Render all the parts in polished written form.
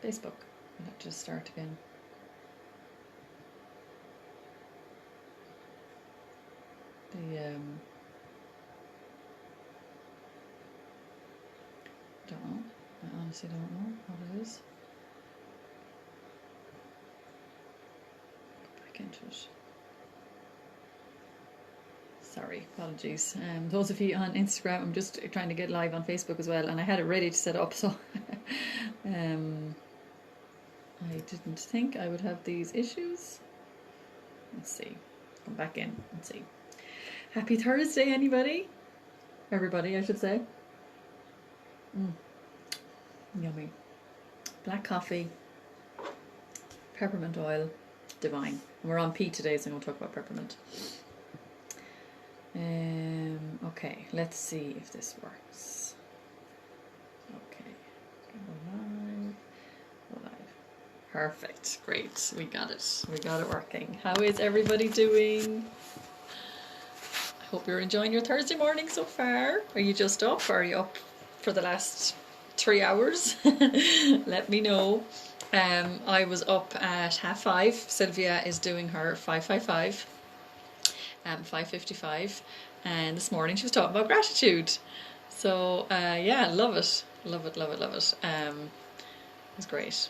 Facebook. I'll have to just start again. Don't know. I honestly don't know what it is. Go back into it. Sorry, apologies. Those of you on Instagram, I'm just trying to get live on Facebook as well, and I had it ready to set up, so I didn't think I would have these issues. Let's see. Come back in and see. Happy Thursday, anybody? Everybody, I should say. Yummy. Black coffee, peppermint oil, divine. And we're on P today, so I'm going to talk about peppermint. Okay, let's see if this works. Okay, go live. Perfect, great, we got it working. How is everybody doing? I hope you're enjoying your Thursday morning so far. Are you just up, or are you up for the last 3 hours? Let me know. I was up at 5:30. Sylvia is doing her 5:55. 5:55, and this morning she was talking about gratitude. So yeah, love it. It was great.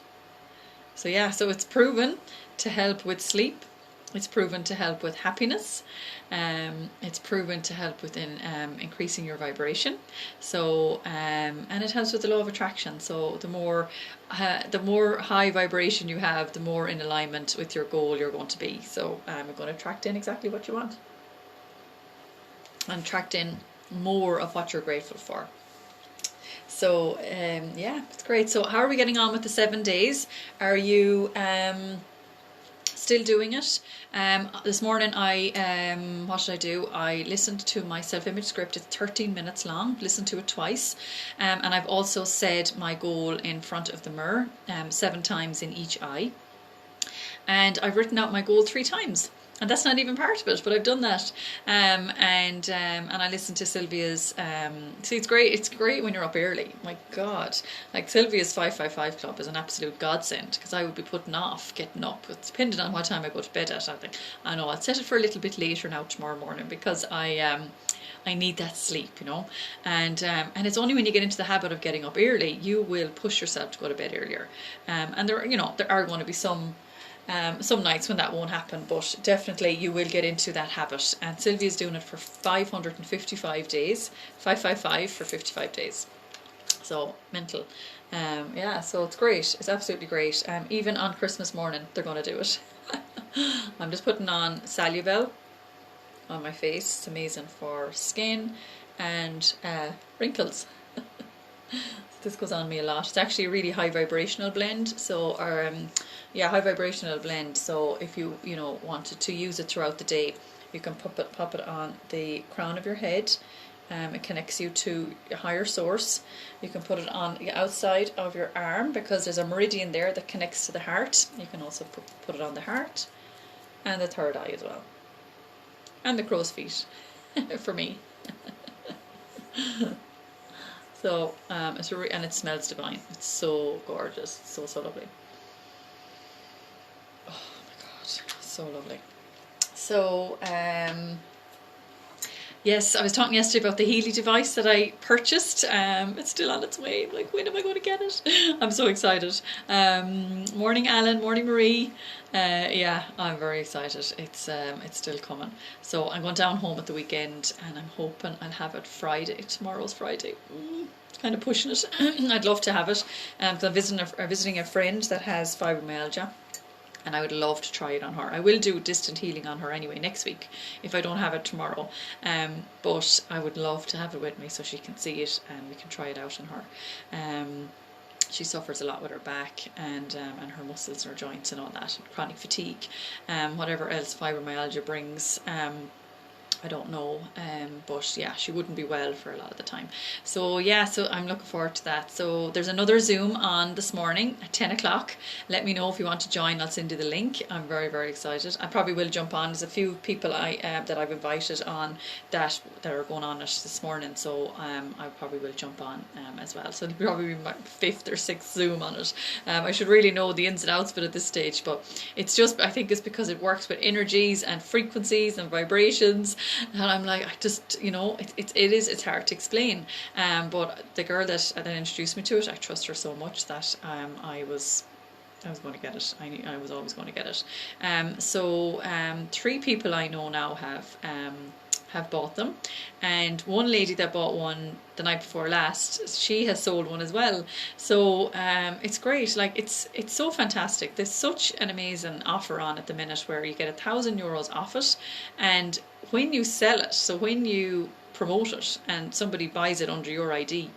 So yeah, so it's proven to help with sleep. It's proven to help with happiness. It's proven to help with increasing your vibration. So and it helps with the law of attraction. So the more high vibration you have, the more in alignment with your goal you're going to be. So you're going to attract in exactly what you want, and attract in more of what you're grateful for. So yeah, it's great. So how are we getting on with the 7 days? Are you still doing it? This morning what did I do? I listened to my self-image script. It's 13 minutes long. Listened to it twice, and I've also said my goal in front of the mirror 7 times in each eye, and I've written out my goal 3 times. And that's not even part of it, but I've done that. And I listened to Sylvia's. See, it's great. It's great when you're up early. My God, like Sylvia's 5:55 club is an absolute godsend, because I would be putting off getting up. It's depending on what time I go to bed at. I think I know I'll set it for a little bit later now tomorrow morning, because I need that sleep, you know. And it's only when you get into the habit of getting up early, you will push yourself to go to bed earlier. And there are going to be some nights when that won't happen, but definitely you will get into that habit. And Sylvia's doing it for 555 days, 555 for 55 days. So mental. Yeah, so it's great. It's absolutely great. Even on Christmas morning, they're going to do it. I'm just putting on Sylvia on my face. It's amazing for skin and wrinkles. This goes on me a lot. It's actually a really high vibrational blend. So, high vibrational blend. So if you wanted to use it throughout the day, you can pop it on the crown of your head. It connects you to a higher source. You can put it on the outside of your arm, because there's a meridian there that connects to the heart. You can also put it on the heart and the third eye as well, and the crow's feet for me. So and it smells divine. It's so gorgeous, so lovely. Oh my God, so lovely. So yes, I was talking yesterday about the Healy device that I purchased. It's still on its way. I'm like, when am I going to get it? I'm so excited. Morning, Alan. Morning, Marie. Yeah, I'm very excited. It's still coming. So I'm going down home at the weekend, and I'm hoping I'll have it Friday. Tomorrow's Friday. Kind of pushing it. I'd love to have it. I'm visiting a friend that has fibromyalgia, and I would love to try it on her. I will do distant healing on her anyway next week if I don't have it tomorrow. But I would love to have it with me so she can see it and we can try it out on her. She suffers a lot with her back and her muscles and her joints and all that, and chronic fatigue, whatever else fibromyalgia brings. I don't know, but yeah, she wouldn't be well for a lot of the time. So yeah, so I'm looking forward to that. So there's another Zoom on this morning at 10 o'clock. Let me know if you want to join. I'll send you the link. I'm very, very excited. I probably will jump on. There's a few people that I've invited on that are going on it this morning. So I probably will jump on as well. So it'll probably be my 5th or 6th Zoom on it. I should really know the ins and outs but at this stage, but it's just, I think it's because it works with energies and frequencies and vibrations. And I'm like, I just, it's hard to explain. But the girl that introduced me to it, I trust her so much that I was going to get it. I was always going to get it. So 3 people I know now have bought them, and one lady that bought one the night before last, she has sold one as well. So it's great. Like it's so fantastic. There's such an amazing offer on at the minute where you get €1,000 off it, and when you sell it, so when you promote it and somebody buys it under your ID,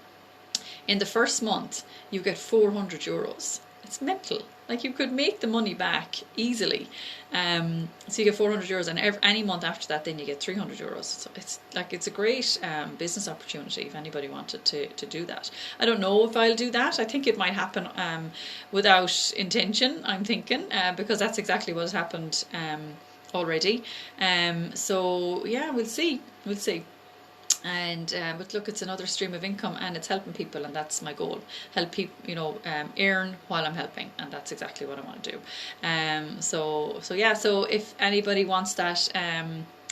in the first month you get €400. It's mental. Like you could make the money back easily. So you get €400, and any month after that, then you get €300. So it's a great business opportunity if anybody wanted to do that. I don't know if I'll do that. I think it might happen without intention, I'm thinking, because that's exactly what has happened already. So yeah, we'll see. And but look, it's another stream of income, and it's helping people, and that's my goal. Help people, earn while I'm helping, and that's exactly what I want to do. So yeah. So if anybody wants that,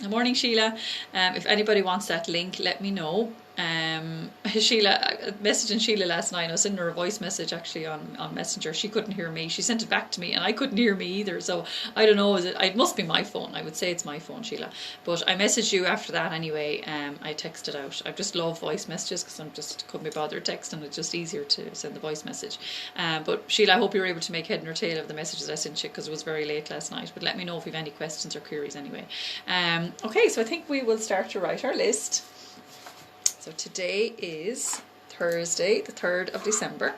good morning, Sheila. If anybody wants that link, let me know. Sheila, messaging Sheila last night, I was sending her a voice message actually on Messenger. She couldn't hear me. She sent it back to me, and I couldn't hear me either. So I don't know. It must be my phone. I would say it's my phone, Sheila. But I messaged you after that anyway. I texted out. I just love voice messages because I'm just couldn't be bothered texting. It's just easier to send the voice message. But Sheila, I hope you were able to make head nor tail of the messages I sent you because it was very late last night. But let me know if you have any questions or queries anyway. Okay, so I think we will start to write our list. So today is Thursday, the 3rd of December.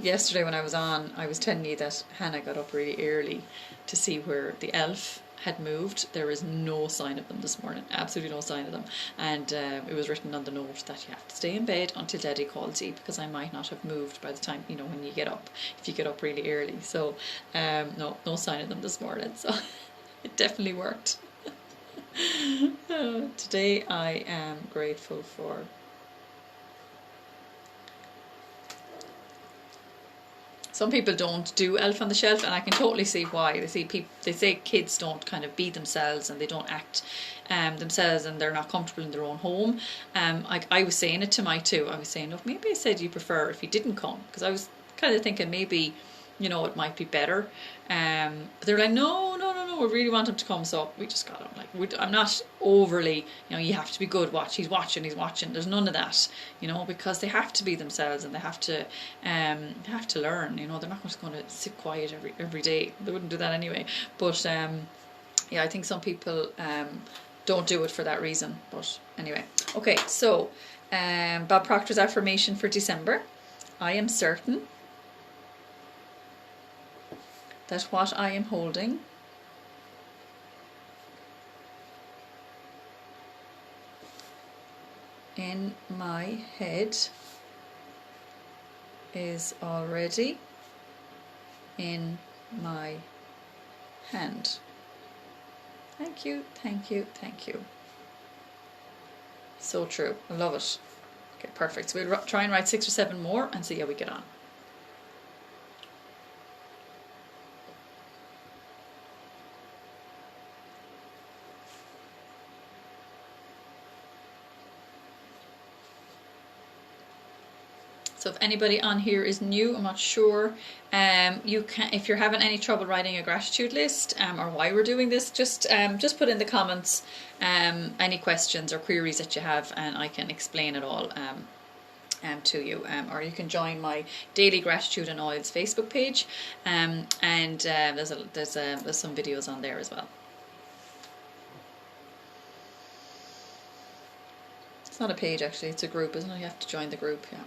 Yesterday when I was on, I was telling you that Hannah got up really early to see where the elf had moved. There is no sign of them this morning, absolutely no sign of them. And it was written on the note that you have to stay in bed until Daddy calls you, because I might not have moved by the time, when you get up, if you get up really early. So no sign of them this morning. So it definitely worked. Today I am grateful for some people don't do elf on the shelf, and I can totally see why. They say kids don't kind of be themselves, and they don't act themselves, and they're not comfortable in their own home. I was saying it to my 2. I was saying, look, maybe I said you prefer if he didn't come, because I was kind of thinking maybe it might be better. But they're like, no, we really want him to come. So we just got him. Like, I'm not overly, you have to be good. He's watching. There's none of that, because they have to be themselves, and they have to learn. They're not just going to sit quiet every day. They wouldn't do that anyway. But yeah, I think some people don't do it for that reason. But anyway, okay. So Bob Proctor's affirmation for December: I am certain that what I am holding in my head is already in my hand. Thank you. So true. I love it. Okay, perfect. So we'll try and write 6 or 7 more and see how we get on. So if anybody on here is new, I'm not sure, you can, if you're having any trouble writing a gratitude list, or why we're doing this, just put in the comments any questions or queries that you have, and I can explain it all to you. Or you can join my Daily Gratitude and Oils Facebook page, and there's some videos on there as well. It's not a page actually; it's a group, isn't it? You have to join the group, yeah.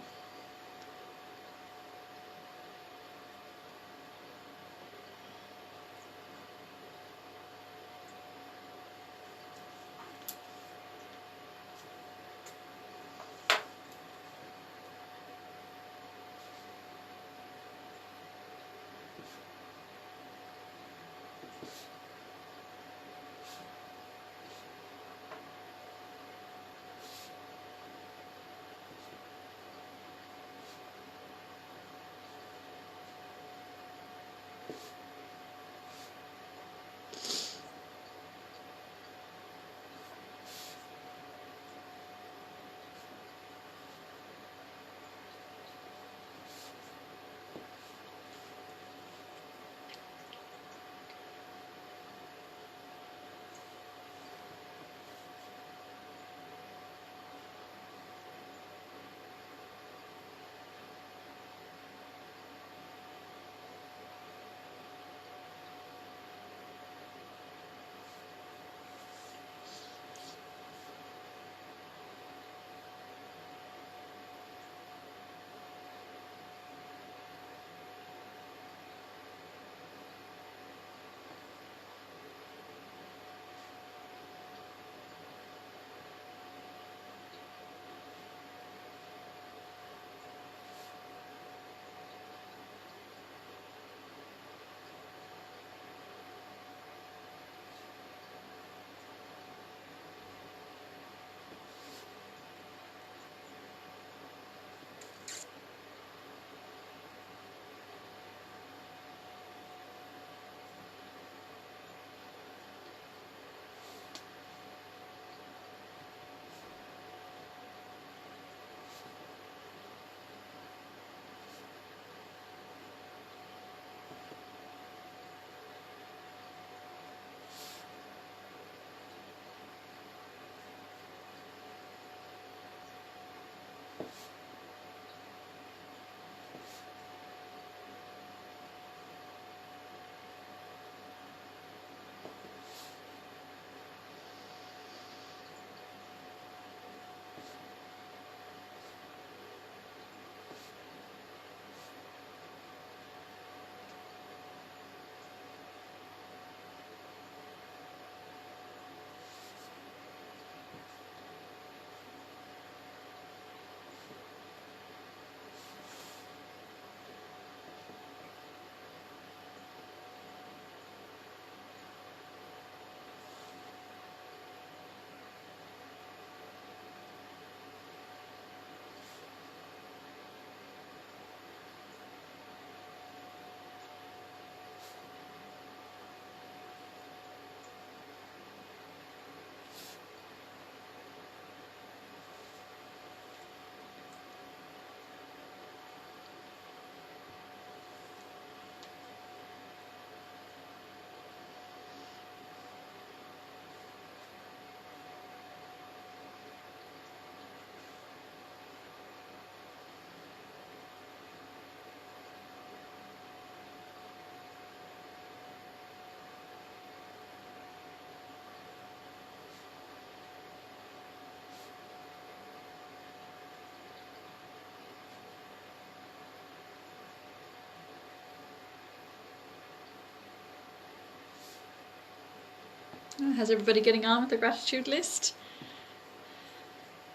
How's everybody getting on with the gratitude list?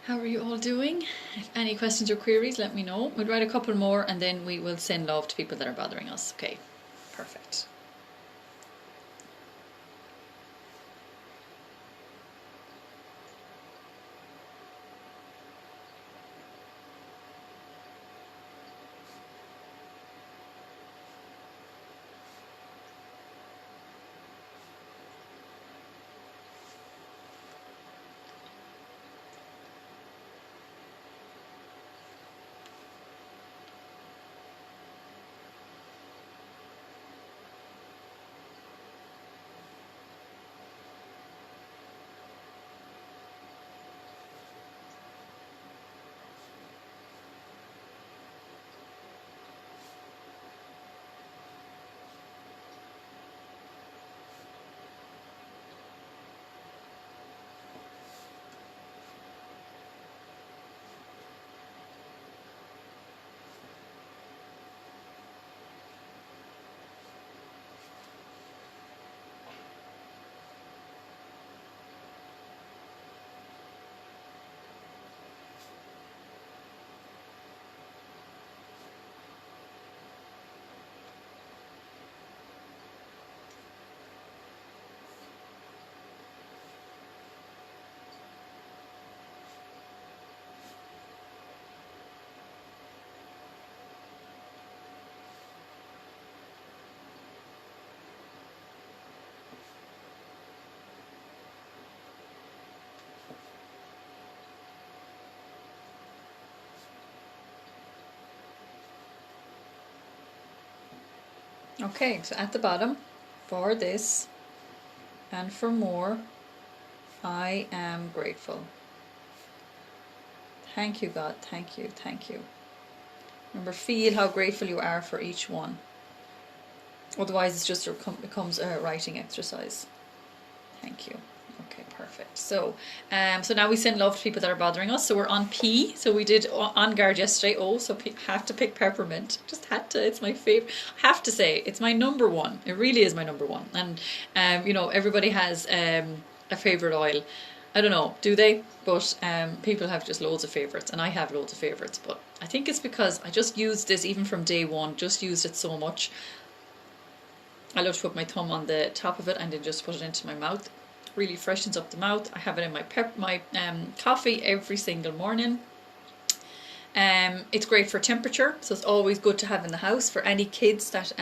How are you all doing? If any questions or queries, let me know. We'll write a couple more and then we will send love to people that are bothering us. Okay, perfect. Okay, so at the bottom, for this and for more, I am grateful. Thank you, God. Thank you. Thank you. Remember, feel how grateful you are for each one. Otherwise, it's just becomes a writing exercise. Thank you. Okay, perfect. So, so now we send love to people that are bothering us. So we're on P. So we did On Guard yesterday. Oh, so have to pick peppermint. Just had to. It's my favorite. Have to say, it's my number one. It really is my number one. And you know, everybody has a favorite oil. I don't know, do they? But people have just loads of favourites, and I have loads of favourites. But I think it's because I just used this even from day one, just used it so much. I love to put my thumb on the top of it and then just put it into my mouth. Really freshens up the mouth. I have it in my coffee every single morning. It's great for temperature, so it's always good to have in the house for any kids that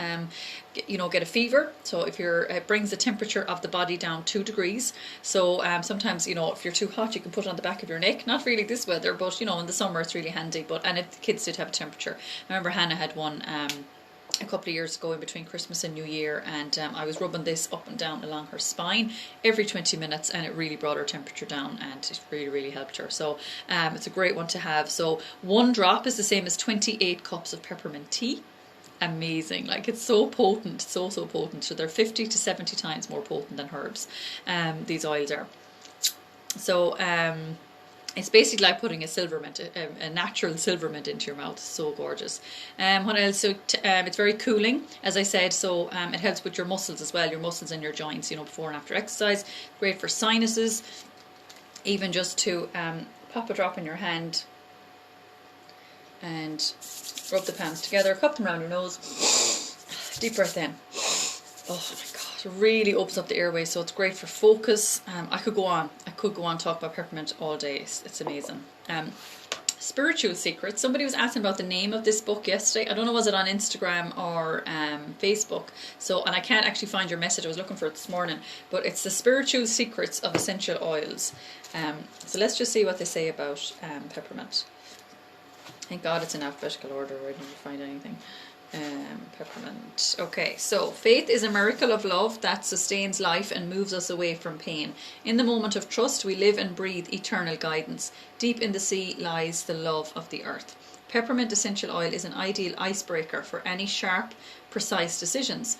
you know, get a fever. So if it brings the temperature of the body down 2 degrees. So sometimes, you know, if you're too hot, you can put it on the back of your neck. Not really this weather, but you know, in the summer it's really handy. And the kids did have a temperature. I remember Hannah had one a couple of years ago in between Christmas and New Year, and I was rubbing this up and down along her spine every 20 minutes, and it really brought her temperature down, and it really helped her. So it's a great one to have. So 1 drop is the same as 28 cups of peppermint tea. Amazing. Like, it's so potent, so potent. So they're 50 to 70 times more potent than herbs, these oils are. So it's basically like putting a silver mint, a natural silver mint into your mouth. So gorgeous. What else? So it's very cooling, as I said. So it helps with your muscles as well, your muscles and your joints, you know, before and after exercise. Great for sinuses. Even just to pop a drop in your hand and rub the palms together, cup them around your nose. Deep breath in. Oh my God. It really opens up the airways, so it's great for focus. I could go on talk about peppermint all day. It's amazing. Spiritual Secrets. Somebody was asking about the name of this book yesterday. I don't know, was it on Instagram or Facebook? So, and I can't actually find your message. I was looking for it this morning, but it's the Spiritual Secrets of Essential Oils. So let's just see what they say about peppermint. Thank God it's in alphabetical order. I didn't find anything. Peppermint. Okay, so faith is a miracle of love that sustains life and moves us away from pain. In the moment of trust, we live and breathe eternal guidance. Deep in the sea lies the love of the earth. Peppermint essential oil is an ideal icebreaker for any sharp, precise decisions.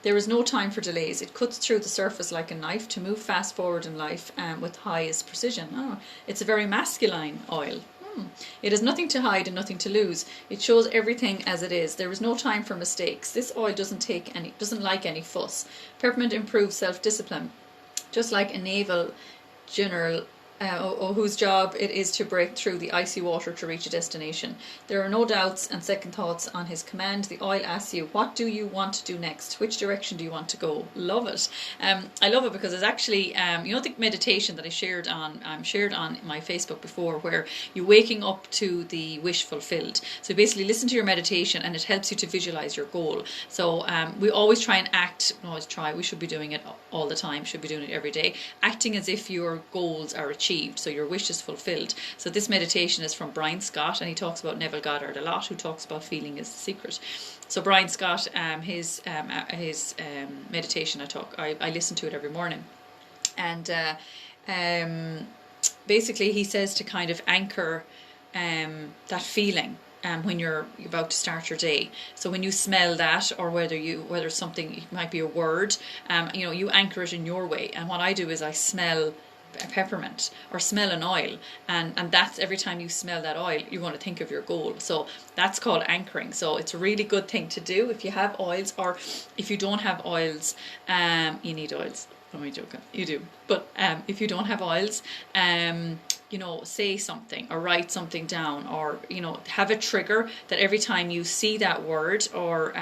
There is no time for delays. It cuts through the surface like a knife to move fast forward in life with highest precision. Oh, it's a very masculine oil. It has nothing to hide and nothing to lose. It shows everything as it is. There is no time for mistakes. This oil doesn't like any fuss. Peppermint improves self-discipline, just like a naval general whose job it is to break through the icy water to reach a destination. There are no doubts and second thoughts on his command. The oil asks you, what do you want to do next? Which direction do you want to go? Love it. I love it because it's actually, you know, the meditation that I shared on my Facebook before, where you're waking up to the wish fulfilled. So basically listen to your meditation and it helps you to visualize your goal. So we always try and act, we should be doing it all the time, should be doing it every day, acting as if your goals are achieved, so your wish is fulfilled. So this meditation is from Brian Scott, and he talks about Neville Goddard a lot, who talks about feeling is the secret. So Brian Scott, his meditation, I listen to it every morning, and basically he says to kind of anchor that feeling when you're about to start your day. So when you smell that, or whether something, it might be a word, you know, you anchor it in your way. And what I do is I smell a peppermint or smell an oil, and that's every time you smell that oil, you're going to think of your goal. So that's called anchoring. So it's a really good thing to do if you have oils, or if you don't have oils, you need oils. Am I joking? You do. But if you don't have oils, you know, say something or write something down, or, you know, have a trigger that every time you see that word or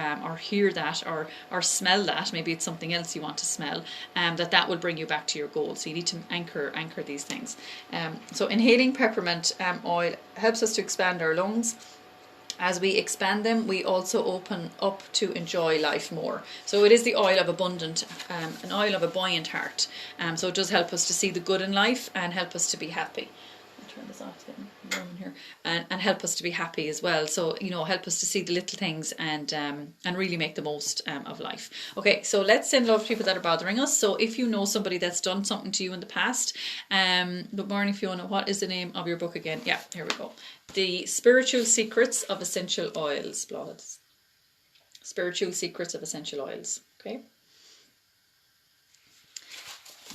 hear that or smell that, maybe it's something else you want to smell, that will bring you back to your goal. So you need to anchor these things. So inhaling peppermint oil helps us to expand our lungs. As we expand them, we also open up to enjoy life more. So it is the oil of an oil of a buoyant heart. So it does help us to see the good in life and help us to be happy. turn this off, it's getting warm in here, and help us to be happy as well. So, you know, help us to see the little things and really make the most of life. Okay, so let's send love to people that are bothering us. So if you know somebody that's done something to you in the past, good morning, Fiona. What is the name of your book again? Yeah, here we go. The Spiritual Secrets of Essential Oils. Spiritual Secrets of Essential Oils. Okay.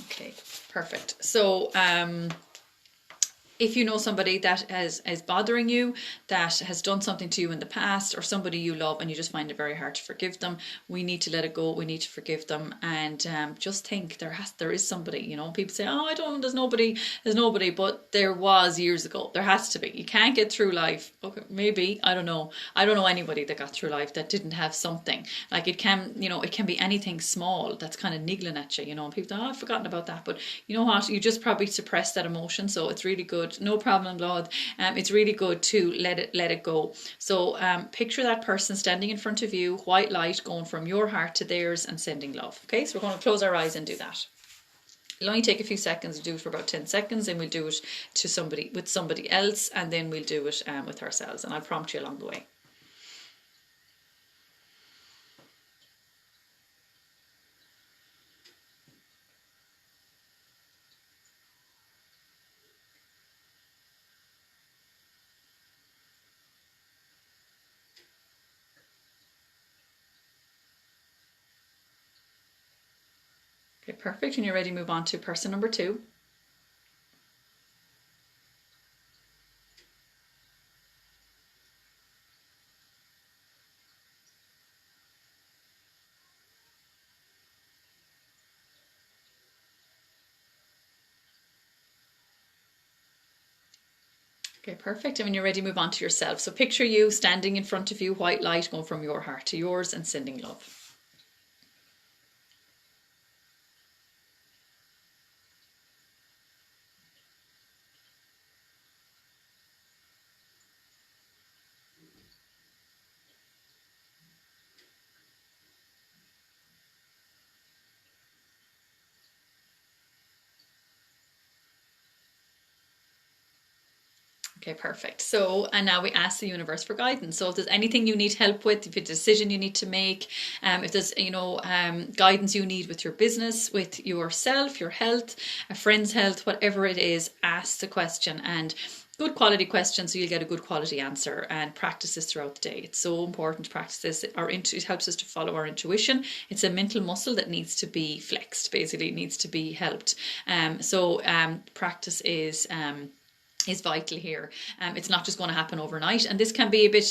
Okay, perfect. So, if you know somebody that is bothering you, that has done something to you in the past, or somebody you love and you just find it very hard to forgive them, we need to let it go. We need to forgive them, and just think there is somebody. You know, people say, "Oh, I don't. There's nobody. But there was years ago. There has to be. You can't get through life. Okay, maybe I don't know. I don't know anybody that got through life that didn't have something. Like it can be anything small that's kind of niggling at you. You know, and people think, "Oh, I've forgotten about that." But you know what? You just probably suppress that emotion. So it's really good. No problem, Lord. It's really good to let it go. So picture that person standing in front of you, white light going from your heart to theirs and sending love. Okay, so we're going to close our eyes and do that. It'll only take a few seconds. We'll do it for about 10 seconds, and we'll do it with somebody else, and then we'll do it with ourselves, and I'll prompt you along the way. Okay, perfect. And you're ready to move on to person number 2. Okay, perfect. And when you're ready, move on to yourself. So picture you standing in front of you, white light going from your heart to yours and sending love. Okay, perfect. So, and now we ask the universe for guidance. So if there's anything you need help with, if it's a decision you need to make, if there's, guidance you need with your business, with yourself, your health, a friend's health, whatever it is, ask the question, and good quality questions, so you'll get a good quality answer, and practice this throughout the day. It's so important to practice this. It helps us to follow our intuition. It's a mental muscle that needs to be flexed, basically. It needs to be helped. Practice is vital here. It's not just going to happen overnight, and this can be a bit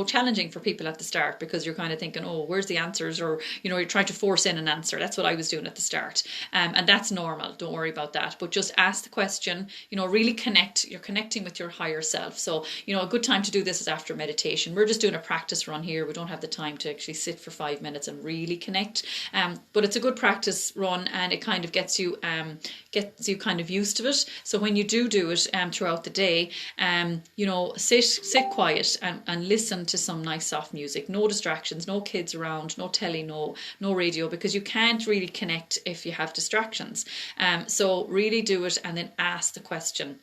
challenging for people at the start, because you're kind of thinking, oh, where's the answers, or you're trying to force in an answer. That's what I was doing at the start, and that's normal. Don't worry about that, but just ask the question. Really connect. You're connecting with your higher self. So a good time to do this is after meditation. We're just doing a practice run here. We don't have the time to actually sit for 5 minutes and really connect, but it's a good practice run, and it kind of gets you kind of used to it. So when you do it throughout the day, sit quiet and listen to some nice soft music. No distractions, no kids around, no telly, no radio, because you can't really connect if you have distractions. So really do it, and then ask the question.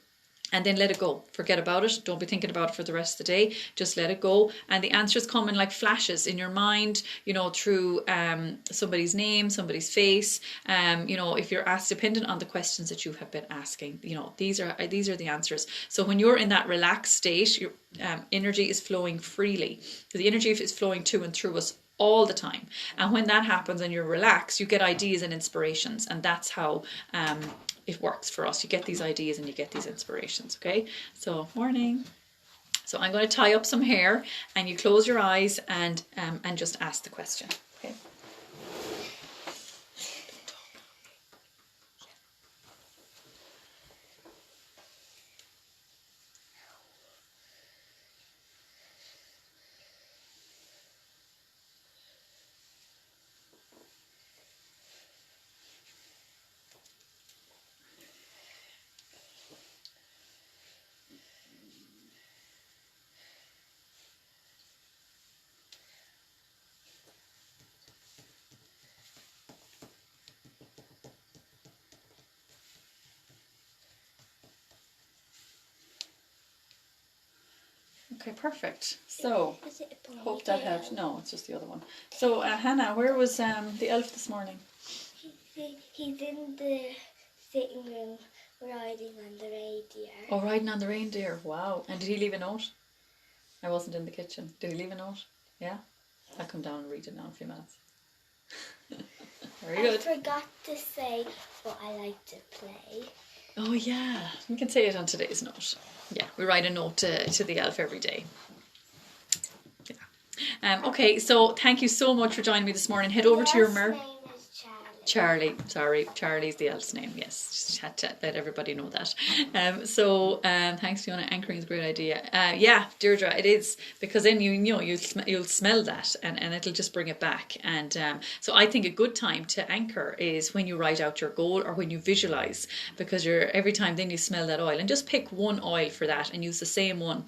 And then let it go. Forget about it. Don't be thinking about it for the rest of the day. Just let it go. And the answers come in like flashes in your mind, through somebody's name, somebody's face. If you're asked, dependent on the questions that you have been asking, these are the answers. So when you're in that relaxed state, your energy is flowing freely. So the energy is flowing to and through us all the time. And when that happens and you're relaxed, you get ideas and inspirations. And that's how it works for us. You get these ideas and you get these inspirations. Okay, so morning. So I'm going to tie up some hair, and you close your eyes and just ask the question. Okay. Okay, perfect. So, Is it a hope that ponytail? helped. No, it's just the other one. So, Hannah, where was the elf this morning? He's in the sitting room riding on the reindeer. Oh, riding on the reindeer. Wow. And did he leave a note? I wasn't in the kitchen. Did he leave a note? Yeah? I'll come down and read it now in a few minutes. Very good. I forgot to say what I like to play. Oh, yeah. We can say it on today's note. Yeah, we write a note to the elf every day. Yeah. Okay, so thank you so much for joining me this morning. Head over to your mirror. His name is Charlie. Charlie, sorry, Charlie's the elf's name. Yes, just had to let everybody know that. Thanks, Fiona. Anchoring is a great idea. Yeah, Deirdre, it is, because then you'll smell that, and it'll just bring it back. And so I think a good time to anchor is when you write out your goal or when you visualize, because every time then you smell that oil, and just pick one oil for that and use the same one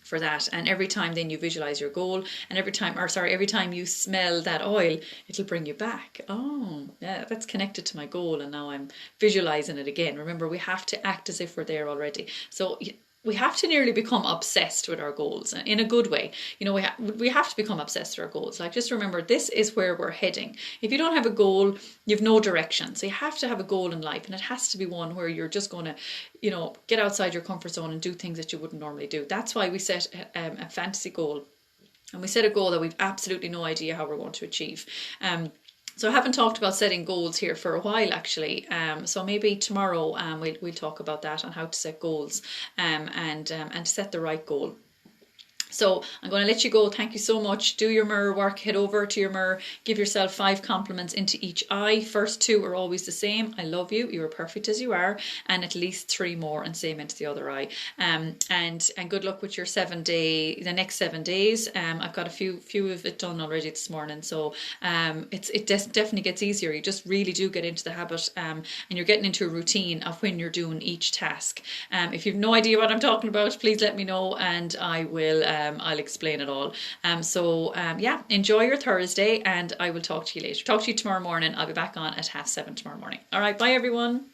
for that, and every time then you visualize your goal, and every time you smell that oil, it'll bring you back. Oh yeah, that's connected to my goal, and now I'm visualizing it again. Remember, we have to act as if we're there already. So we have to nearly become obsessed with our goals in a good way. We have to become obsessed with our goals. Like, just remember, this is where we're heading. If you don't have a goal, you've no direction. So you have to have a goal in life, and it has to be one where you're just going to, get outside your comfort zone and do things that you wouldn't normally do. That's why we set a fantasy goal, and we set a goal that we've absolutely no idea how we're going to achieve. So I haven't talked about setting goals here for a while, actually. So maybe tomorrow we'll talk about that, on how to set goals and set the right goal. So I'm going to let you go. Thank you so much. Do your mirror work. Head over to your mirror. Give yourself 5 compliments into each eye. First 2 are always the same. I love you. You are perfect as you are. And at least 3 more, and same into the other eye. And good luck with your the next 7 days. I've got a few of it done already this morning. So it definitely gets easier. You just really do get into the habit, and you're getting into a routine of when you're doing each task. If you've no idea what I'm talking about, please let me know, and I will. I'll explain it all. Enjoy your Thursday, and I will talk to you later. Talk to you tomorrow morning. I'll be back on at 7:30 tomorrow morning. All right, bye everyone.